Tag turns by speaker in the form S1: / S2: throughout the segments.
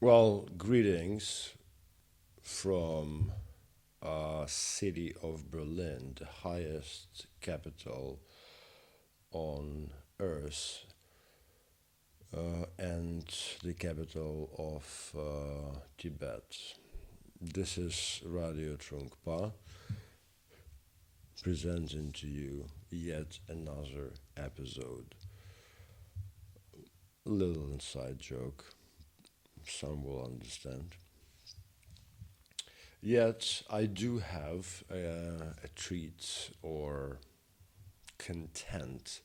S1: Well, greetings from city of Berlin, the highest capital on earth, and the capital of Tibet. This is Radio Trunkpa presenting to you yet another episode. Little inside joke, some will understand. Yet I do have a treat or content.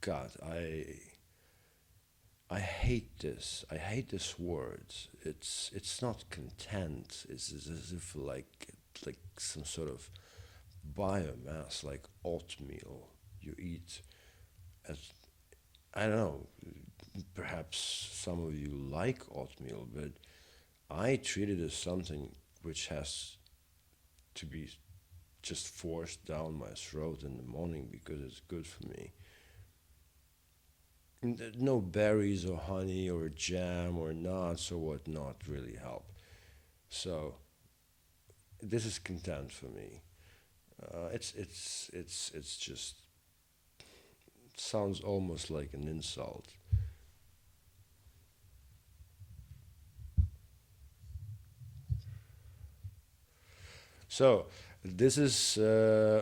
S1: God, I hate this. I hate this word. It's not content. It's as if like some sort of biomass, like oatmeal you eat. As I don't know. Perhaps some of you like oatmeal, but I treat it as something which has to be just forced down my throat in the morning because it's good for me. No berries or honey or jam or nuts or whatnot really help. So this is content for me. It's just sounds almost like an insult. So this is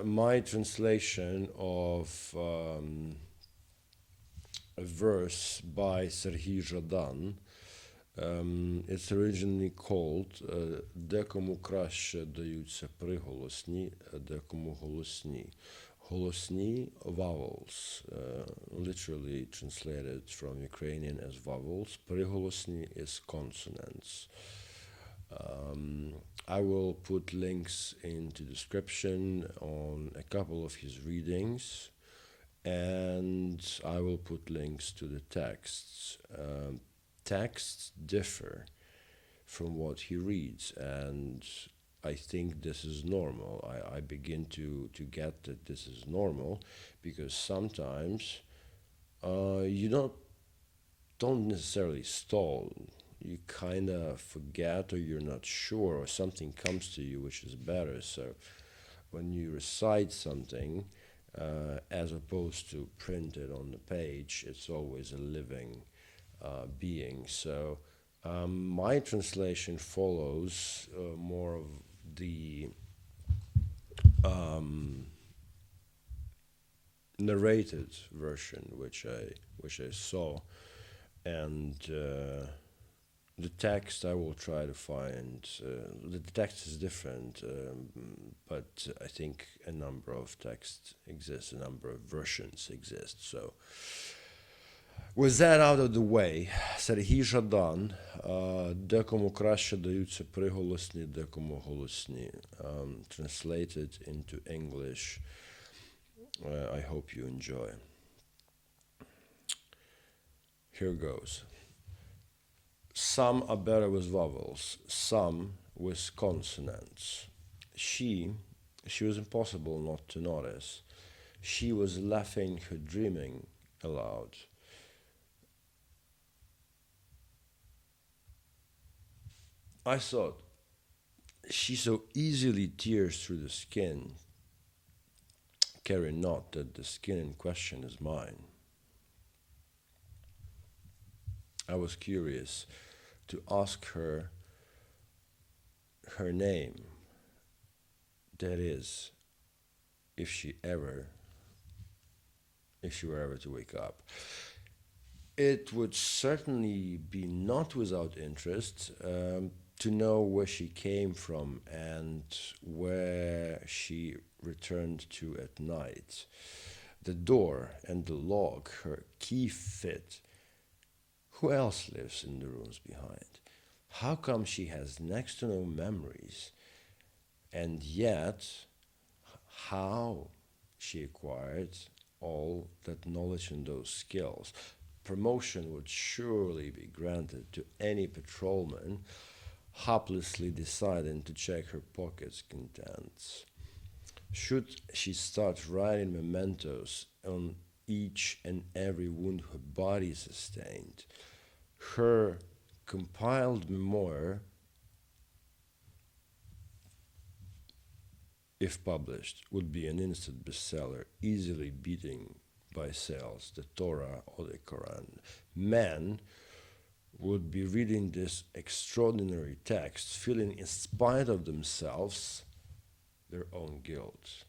S1: my translation of a verse by Serhii Жадан. It's originally called Декому краше вдаються приголосні, декому голосні. Голосні, vowels, literally translated from Ukrainian as vowels. Приголосні is consonants. I will put links into description on a couple of his readings, and I will put links to the texts. Texts differ from what he reads, and I think this is normal. I begin to get that this is normal because sometimes you don't necessarily stall. You kind of forget or you're not sure or something comes to you which is better. So when you recite something as opposed to print it on the page, it's always a living being. So my translation follows more of the narrated version which I saw, and the text I will try to find. The text is different, but I think a number of texts exist, a number of versions exist. So, with that out of the way, Сергій Жадан, декому краще даються приголосні, декому голосні. Translated into English. I hope you enjoy. Here goes. Some are better with vowels, some with consonants. She was impossible not to notice. She was laughing her dreaming aloud. I thought, she so easily tears through the skin. Carry not that the skin in question is mine. I was curious to ask her her name, that is, if she were ever to wake up. It would certainly be not without interest to know where she came from and where she returned to at night. The door and the lock, her key fit. Who else lives in the rooms behind? How come she has next to no memories? And yet, how she acquired all that knowledge and those skills? Promotion would surely be granted to any patrolman haplessly deciding to check her pocket's contents. Should she start writing mementos on each and every wound her body sustained, her compiled memoir, if published, would be an instant bestseller, easily beating by sales the Torah or the Quran. Men would be reading this extraordinary text, feeling in spite of themselves their own guilt,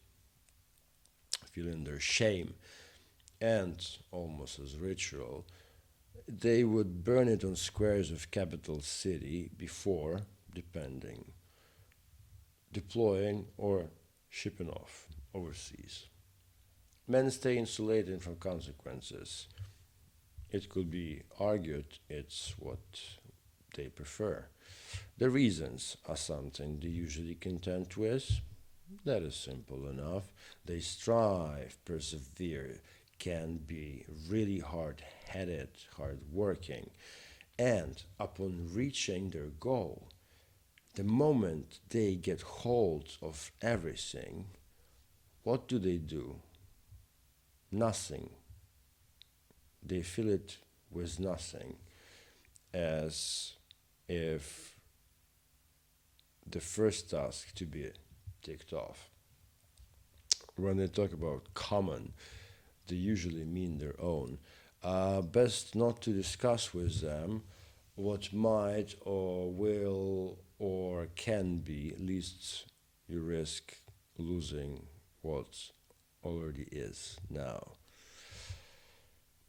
S1: feeling their shame, and almost as ritual, they would burn it on squares of capital city before, deploying or shipping off overseas. Men stay insulated from consequences. It could be argued it's what they prefer. The reasons are something they usually content with. That is simple enough. They strive, persevere, can be really hard-headed, hard-working, and upon reaching their goal, the moment they get hold of everything, what do? Nothing. They fill it with nothing, as if the first task to be ticked off. When they talk about common, they usually mean their own. Best not to discuss with them what might or will or can be, least you risk losing what already is now.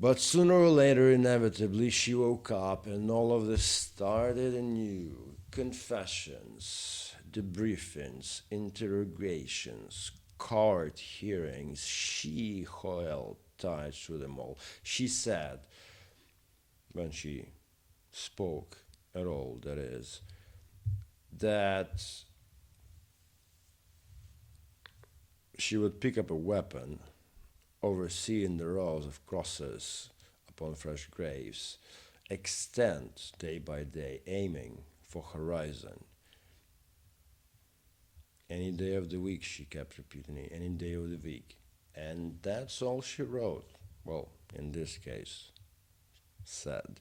S1: But sooner or later, inevitably, she woke up and all of this started anew. Confessions, debriefings, interrogations, court hearings. She held tight through them all. She said, when she spoke at all, that is, that she would pick up a weapon, overseeing the rows of crosses upon fresh graves, extend day by day, aiming for horizon. Any day of the week, she kept repeating it, any day of the week. And that's all she wrote. Well, in this case, said.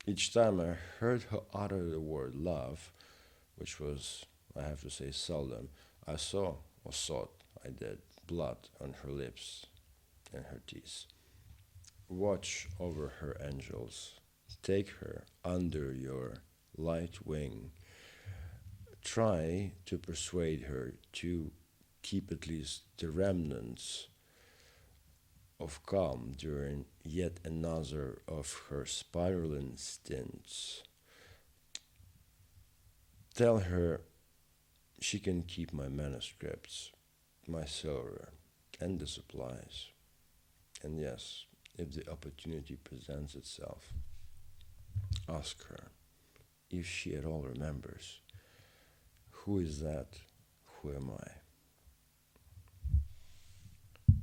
S1: Each time I heard her utter the word love, which was, I have to say, seldom, I saw, or thought I did, blood on her lips and her teeth. Watch over her angels. Take her under your light wing. Try to persuade her to keep at least the remnants of calm during yet another of her spiraling stints. Tell her she can keep my manuscripts, my silver, and the supplies. And yes, if the opportunity presents itself, ask her if she at all remembers. Who is that? Who am I?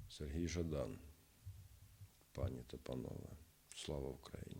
S1: Сергій Жадан. Пані та панове, слава Україні!